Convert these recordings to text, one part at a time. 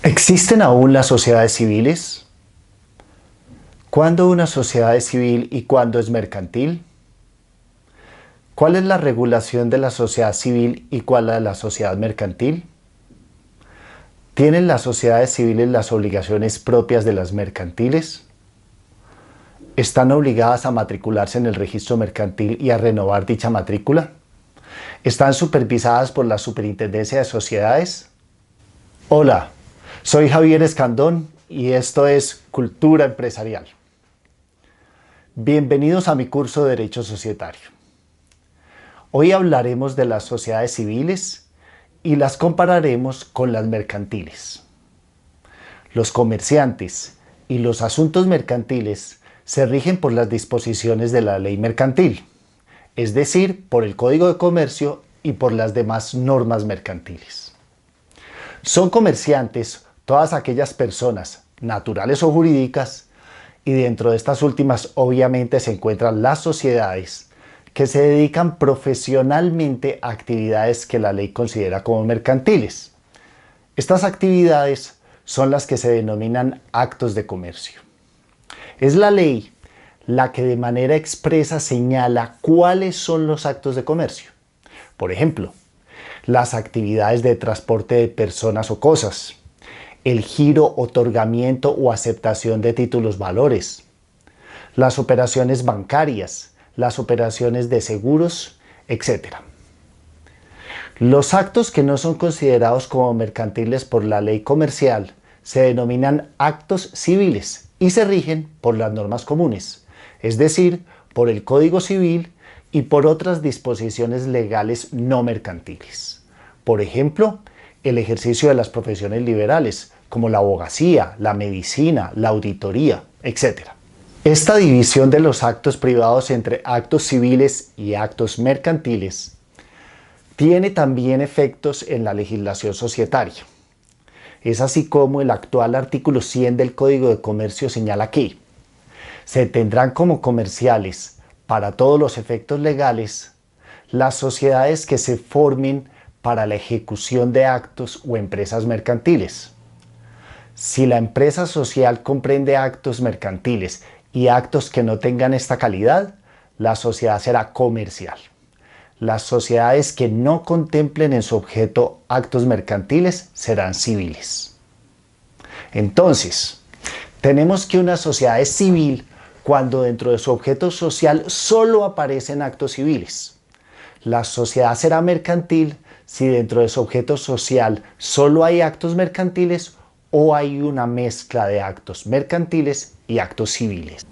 ¿Existen aún las sociedades civiles? ¿Cuándo una sociedad es civil y cuándo es mercantil? ¿Cuál es la regulación de la sociedad civil y cuál la de la sociedad mercantil? ¿Tienen las sociedades civiles las obligaciones propias de las mercantiles? ¿Están obligadas a matricularse en el registro mercantil y a renovar dicha matrícula? ¿Están supervisadas por la Superintendencia de Sociedades? Hola, soy Javier Escandón y esto es Cultura Empresarial. Bienvenidos a mi curso de Derecho Societario. Hoy hablaremos de las sociedades civiles y las compararemos con las mercantiles. Los comerciantes y los asuntos mercantiles se rigen por las disposiciones de la ley mercantil, es decir, por el Código de Comercio y por las demás normas mercantiles. Son comerciantes todas aquellas personas, naturales o jurídicas, y dentro de estas últimas obviamente se encuentran las sociedades que se dedican profesionalmente a actividades que la ley considera como mercantiles. Estas actividades son las que se denominan actos de comercio. Es la ley la que de manera expresa señala cuáles son los actos de comercio. Por ejemplo, las actividades de transporte de personas o cosas, el giro, otorgamiento o aceptación de títulos valores, las operaciones bancarias, las operaciones de seguros, etc. Los actos que no son considerados como mercantiles por la ley comercial se denominan actos civiles y se rigen por las normas comunes, es decir, por el Código Civil y por otras disposiciones legales no mercantiles. Por ejemplo, el ejercicio de las profesiones liberales, como la abogacía, la medicina, la auditoría, etc. Esta división de los actos privados entre actos civiles y actos mercantiles tiene también efectos en la legislación societaria. Es así como el actual artículo 100 del Código de Comercio señala que se tendrán como comerciales, para todos los efectos legales, las sociedades que se formen para la ejecución de actos o empresas mercantiles. Si la empresa social comprende actos mercantiles y actos que no tengan esta calidad, la sociedad será comercial. Las sociedades que no contemplen en su objeto actos mercantiles serán civiles. Entonces, tenemos que una sociedad es civil cuando dentro de su objeto social solo aparecen actos civiles. La sociedad será mercantil si dentro de su objeto social solo hay actos mercantiles o hay una mezcla de actos mercantiles y actos civiles.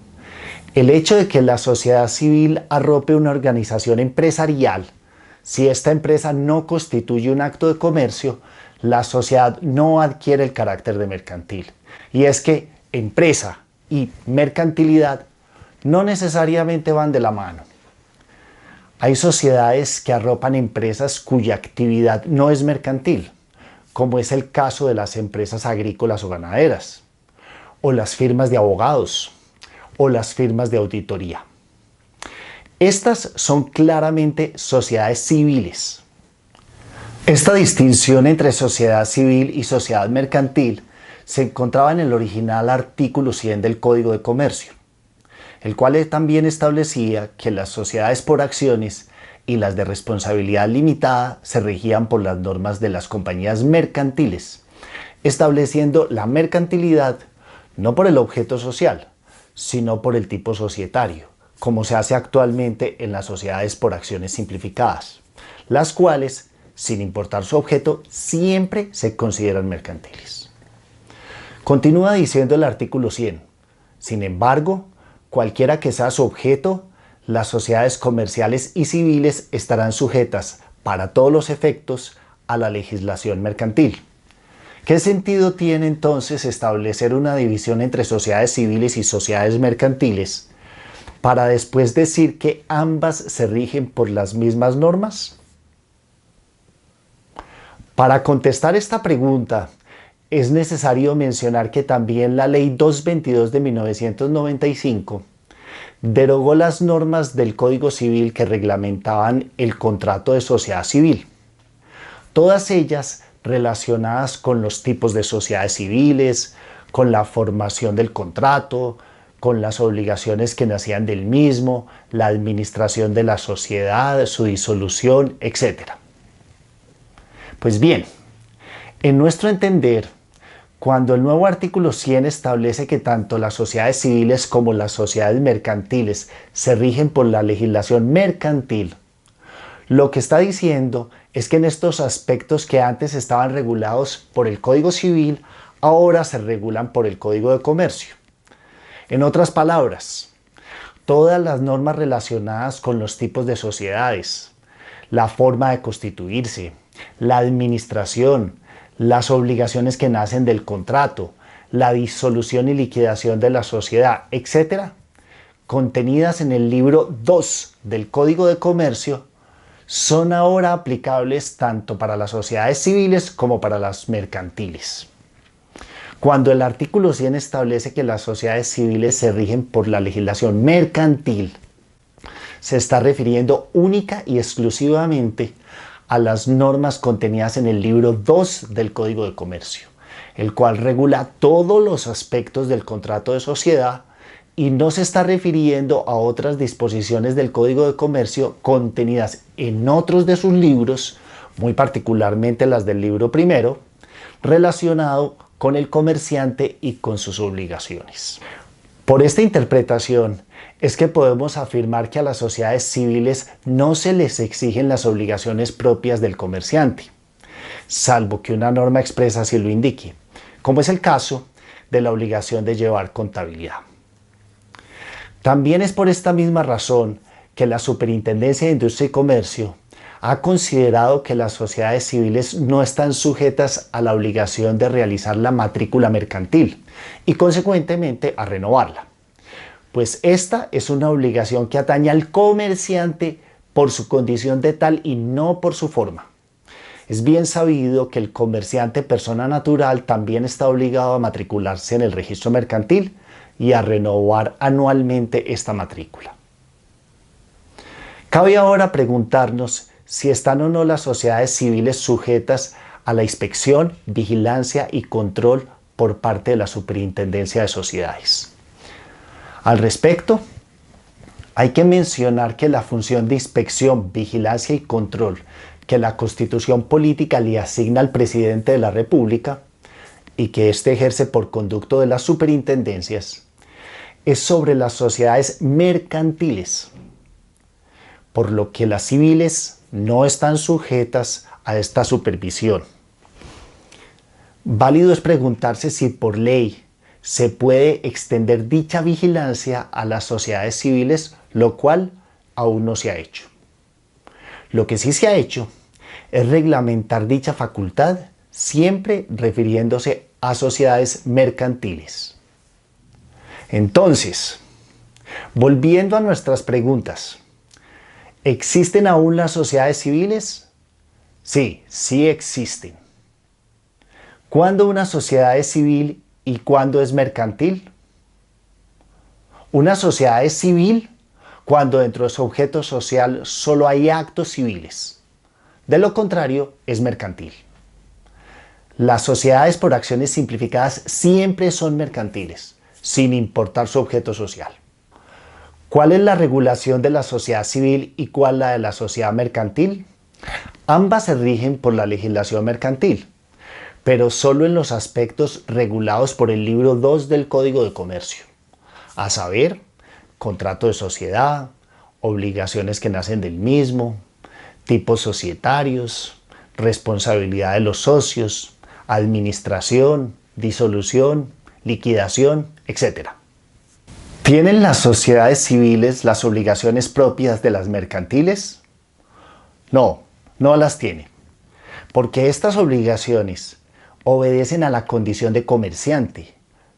El hecho de que la sociedad civil arrope una organización empresarial, si esta empresa no constituye un acto de comercio, la sociedad no adquiere el carácter de mercantil. Y es que empresa y mercantilidad no necesariamente van de la mano. Hay sociedades que arropan empresas cuya actividad no es mercantil, como es el caso de las empresas agrícolas o ganaderas, o las firmas de abogados, o las firmas de auditoría. Estas son claramente sociedades civiles. Esta distinción entre sociedad civil y sociedad mercantil se encontraba en el original artículo 100 del Código de Comercio, el cual también establecía que las sociedades por acciones y las de responsabilidad limitada se regían por las normas de las compañías mercantiles, estableciendo la mercantilidad no por el objeto social, sino por el tipo societario, como se hace actualmente en las sociedades por acciones simplificadas, las cuales, sin importar su objeto, siempre se consideran mercantiles. Continúa diciendo el artículo 100. Sin embargo, cualquiera que sea su objeto, las sociedades comerciales y civiles estarán sujetas, para todos los efectos, a la legislación mercantil. ¿Qué sentido tiene entonces establecer una división entre sociedades civiles y sociedades mercantiles para después decir que ambas se rigen por las mismas normas? Para contestar esta pregunta, es necesario mencionar que también la Ley 222 de 1995 derogó las normas del Código Civil que reglamentaban el contrato de sociedad civil. Todas ellas relacionadas con los tipos de sociedades civiles, con la formación del contrato, con las obligaciones que nacían del mismo, la administración de la sociedad, su disolución, etc. Pues bien, en nuestro entender, cuando el nuevo artículo 100 establece que tanto las sociedades civiles como las sociedades mercantiles se rigen por la legislación mercantil, lo que está diciendo es que en estos aspectos que antes estaban regulados por el Código Civil, ahora se regulan por el Código de Comercio. En otras palabras, todas las normas relacionadas con los tipos de sociedades, la forma de constituirse, la administración, las obligaciones que nacen del contrato, la disolución y liquidación de la sociedad, etc., contenidas en el libro 2 del Código de Comercio, son ahora aplicables tanto para las sociedades civiles como para las mercantiles. Cuando el artículo 100 establece que las sociedades civiles se rigen por la legislación mercantil, se está refiriendo única y exclusivamente a las normas contenidas en el libro 2 del Código de Comercio, el cual regula todos los aspectos del contrato de sociedad y no se está refiriendo a otras disposiciones del Código de Comercio contenidas en otros de sus libros, muy particularmente las del libro primero, relacionado con el comerciante y con sus obligaciones. Por esta interpretación es que podemos afirmar que a las sociedades civiles no se les exigen las obligaciones propias del comerciante, salvo que una norma expresa así lo indique, como es el caso de la obligación de llevar contabilidad. También es por esta misma razón que la Superintendencia de Industria y Comercio ha considerado que las sociedades civiles no están sujetas a la obligación de realizar la matrícula mercantil y consecuentemente a renovarla, pues esta es una obligación que atañe al comerciante por su condición de tal y no por su forma. Es bien sabido que el comerciante persona natural también está obligado a matricularse en el registro mercantil y a renovar anualmente esta matrícula. Cabe ahora preguntarnos si están o no las sociedades civiles sujetas a la inspección, vigilancia y control por parte de la Superintendencia de Sociedades. Al respecto, hay que mencionar que la función de inspección, vigilancia y control que la Constitución Política le asigna al presidente de la República y que éste ejerce por conducto de las superintendencias, es sobre las sociedades mercantiles, por lo que las civiles no están sujetas a esta supervisión. Válido es preguntarse si por ley se puede extender dicha vigilancia a las sociedades civiles, lo cual aún no se ha hecho. Lo que sí se ha hecho es reglamentar dicha facultad, siempre refiriéndose a sociedades mercantiles. Entonces, volviendo a nuestras preguntas, ¿existen aún las sociedades civiles? Sí, sí existen. ¿Cuándo una sociedad es civil y cuándo es mercantil? Una sociedad es civil cuando dentro de su objeto social solo hay actos civiles. De lo contrario, es mercantil. Las sociedades por acciones simplificadas siempre son mercantiles, sin importar su objeto social. ¿Cuál es la regulación de la sociedad civil y cuál la de la sociedad mercantil? Ambas se rigen por la legislación mercantil, pero solo en los aspectos regulados por el libro 2 del Código de Comercio, a saber, contrato de sociedad, obligaciones que nacen del mismo, tipos societarios, responsabilidad de los socios, administración, disolución, liquidación, etc. ¿Tienen las sociedades civiles las obligaciones propias de las mercantiles? No, no las tiene, porque estas obligaciones obedecen a la condición de comerciante,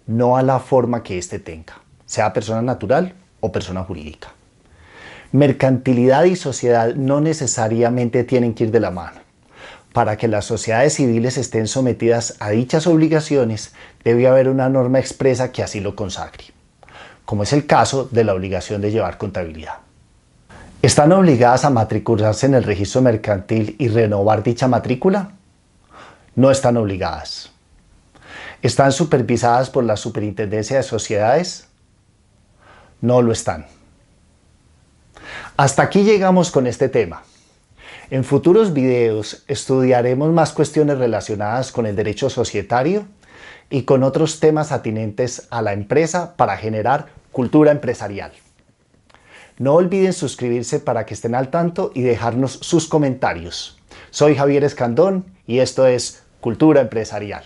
no a la forma que éste tenga, sea persona natural o persona jurídica. Mercantilidad y sociedad no necesariamente tienen que ir de la mano. Para que las sociedades civiles estén sometidas a dichas obligaciones, debe haber una norma expresa que así lo consagre, como es el caso de la obligación de llevar contabilidad. ¿Están obligadas a matricularse en el registro mercantil y renovar dicha matrícula? No están obligadas. ¿Están supervisadas por la Superintendencia de Sociedades? No lo están. Hasta aquí llegamos con este tema. En futuros videos estudiaremos más cuestiones relacionadas con el derecho societario y con otros temas atinentes a la empresa para generar cultura empresarial. No olviden suscribirse para que estén al tanto y dejarnos sus comentarios. Soy Javier Escandón y esto es Cultura Empresarial.